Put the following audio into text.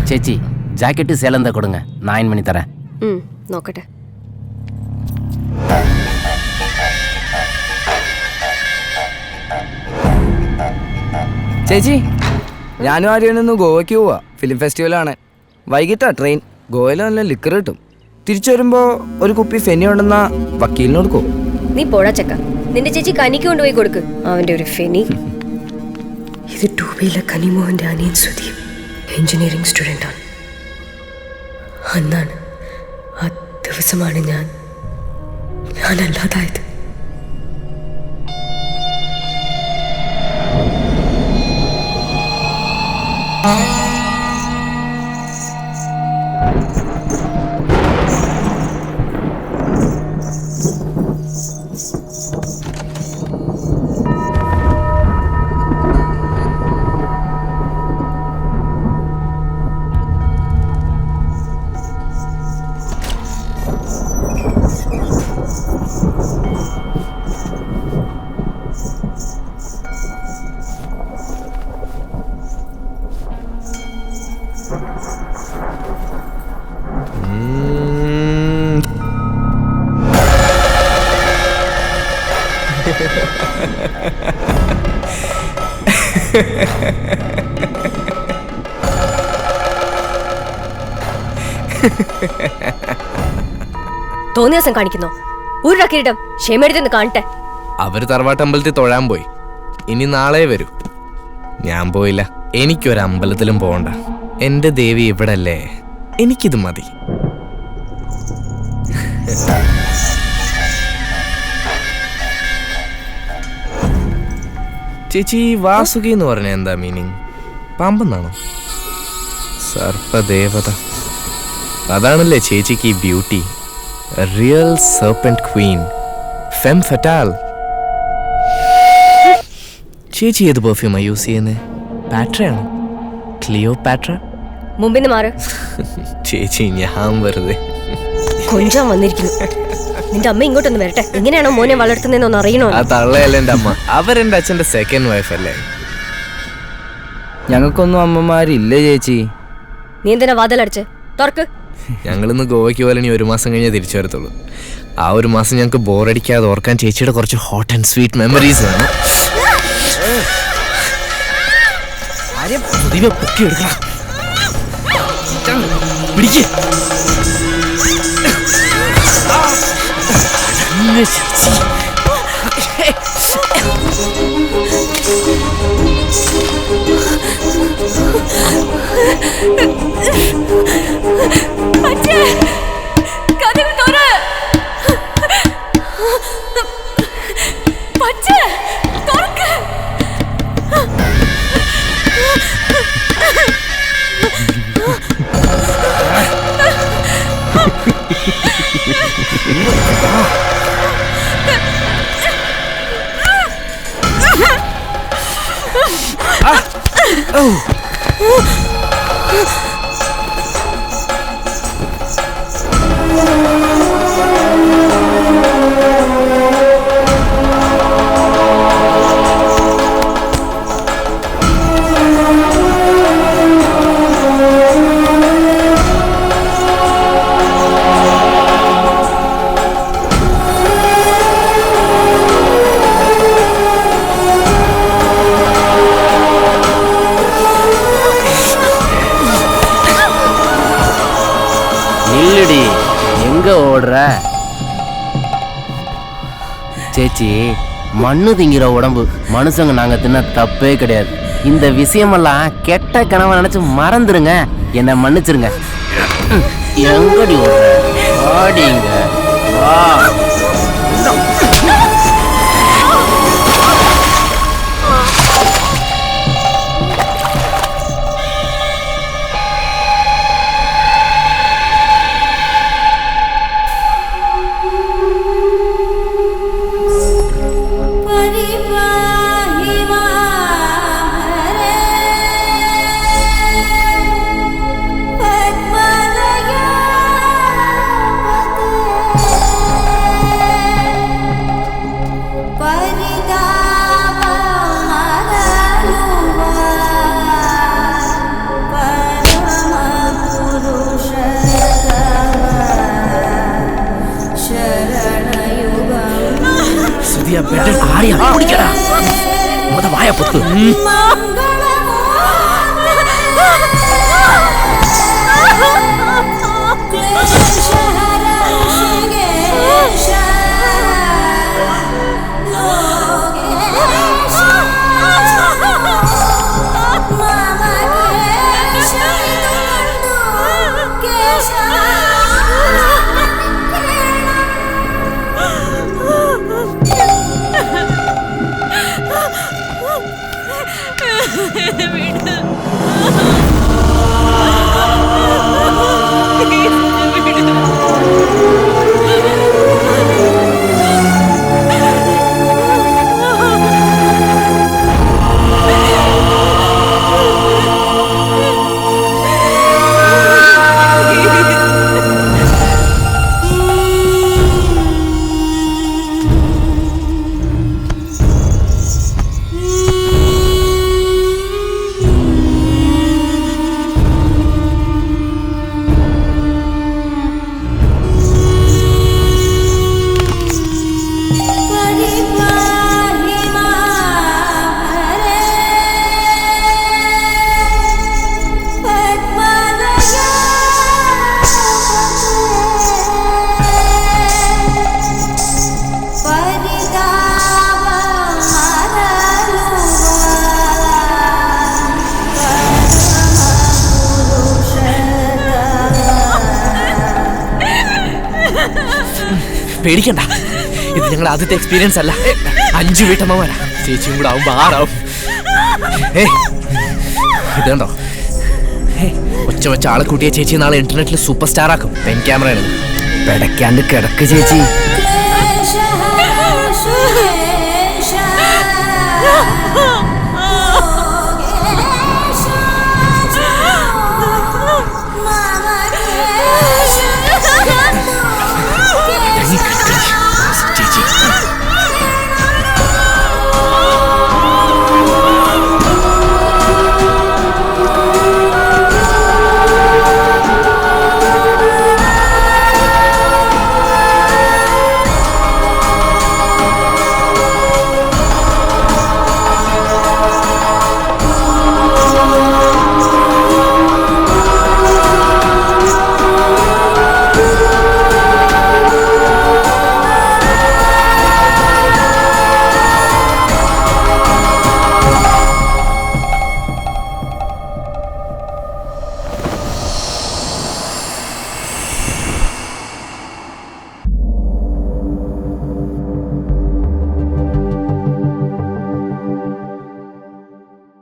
ചേച്ചി ജാക്കറ്റ് സേലന്താ കൊടുങ്ങ ഞാൻ അയൺ பண்ணி തരാം. നോക്കട്ടെ. ചേച്ചി ഞാനും ആര്യനൊന്ന് ഗോവയ്ക്ക് പോവാ. ഫിലിം ഫെസ്റ്റിവലാണ്. വൈകിട്ടാ ട്രെയിൻ. ഗോവയിൽ നല്ല ലിക്കർ കിട്ടും. തിരിച്ചു വരുമ്പോ ഒരു കുപ്പി ഫെനി ഉണ്ടെന്നാ വക്കീലിന് കൊടുക്കോ? നീ പോടാ ചക്ക. നിന്റെ ചേച്ചി കനിക്ക് കൊണ്ടുപോയി കൊടുക്ക് അവന്റെ ഒരു ഫെനി. ഇത് ടൂബയിലെ കനിമോഹന്റെ അനിയൻ സുധീപ് എഞ്ചിനീയറിംഗ് സ്റ്റുഡൻ്റ് ആണ്. അന്നാണ് ആ ദിവസമാണ് ഞാനല്ലാതായത്. തോന്നിയ ദിവസം കാണിക്കുന്നോ? ഒരു കിരീടം ക്ഷേമെടുത്തെന്ന് കാണട്ടെ. അവര് തറവാട്ടമ്പലത്തിൽ തൊഴാൻ പോയി. ഇനി നാളെ വരൂ. ഞാൻ പോയില്ല. എനിക്കൊരമ്പലത്തിലും പോകണ്ട. എന്റെ ദേവി ഇവിടല്ലേ. എനിക്കിത് മതി. ചേച്ചി വാസുകി എന്ന് പറഞ്ഞ എന്താ മീനിങ്? പാമ്പെന്നാണോ? സർപ്പദേവത. അതാണല്ലേ ചേച്ചിക്ക് ഈ beauty. Real serpent queen, femme fatale. ചേച്ചി ഏത് പെർഫ്യൂമാണ് യൂസ് ചെയ്യുന്നത്? പാട്രയാണോ? ക്ലിയോ പാട്ര? മുമ്പിന്ന് മാറ്. ചേച്ചി ഞാൻ വെറുതെ കൊഞ്ചാൻ വന്നിരിക്കുന്നു. നിന്റെ അമ്മ ഇങ്ങോട്ടൊന്ന് വരട്ടെ. എങ്ങനെയാണോ മോനെ വളർത്തുന്നതെന്നൊന്ന് അറിയണോ? ആ തള്ളയല്ല എൻ്റെ അമ്മ. അവരെൻ്റെ അച്ഛൻ്റെ സെക്കൻഡ് വൈഫ് അല്ലേ. ഞങ്ങൾക്കൊന്നും അമ്മമാരില്ല ചേച്ചി. നീ എന്തിനാ വാതിലടച്ച്? തുറക്ക്. ഞങ്ങളിന്ന് ഗോവയ്ക്ക് പോലെ ഇനി 1 മാസം കഴിഞ്ഞേ തിരിച്ചു വരത്തുള്ളൂ. ആ 1 മാസം ഞങ്ങൾക്ക് ബോറടിക്കാതെ ഓർക്കാൻ ചേച്ചിയുടെ കുറച്ച് ഹോട്ട് ആൻഡ് സ്വീറ്റ് മെമ്മറീസ് വേണം. எங்க ஓடுற சேச்சி? மண்ணு திங்கிற உடம்பு மனுஷங்க நாங்க தின்ன தப்பே கிடையாது. இந்த விஷயமெல்லாம் கெட்ட கனவை நினைச்சு மறந்துருங்க. என்ன மன்னிச்சிருங்க. எங்கடி ஓடுற? வாடிங்க வா. വാടിയാ കുടിക്കടാ മുത വായ പൊത്ത് പേടിക്കണ്ട, ഇത് ഞങ്ങളുടെ ആദ്യത്തെ എക്സ്പീരിയൻസ് അല്ല. 5 വീട്ടമ്മമാരാ, ചേച്ചിയും കൂടെ ആവുമ്പോ 6 ആവും. ഇതുണ്ടോ, ഒച്ച വെച്ച ആളെ കൂട്ടിയ ചേച്ചി നാളെ ഇന്റർനെറ്റിൽ സൂപ്പർ സ്റ്റാർ ആക്കും. പെൻ ക്യാമറയാണ്. പിടയ്ക്കാണ്ട് കിടക്ക് ചേച്ചി.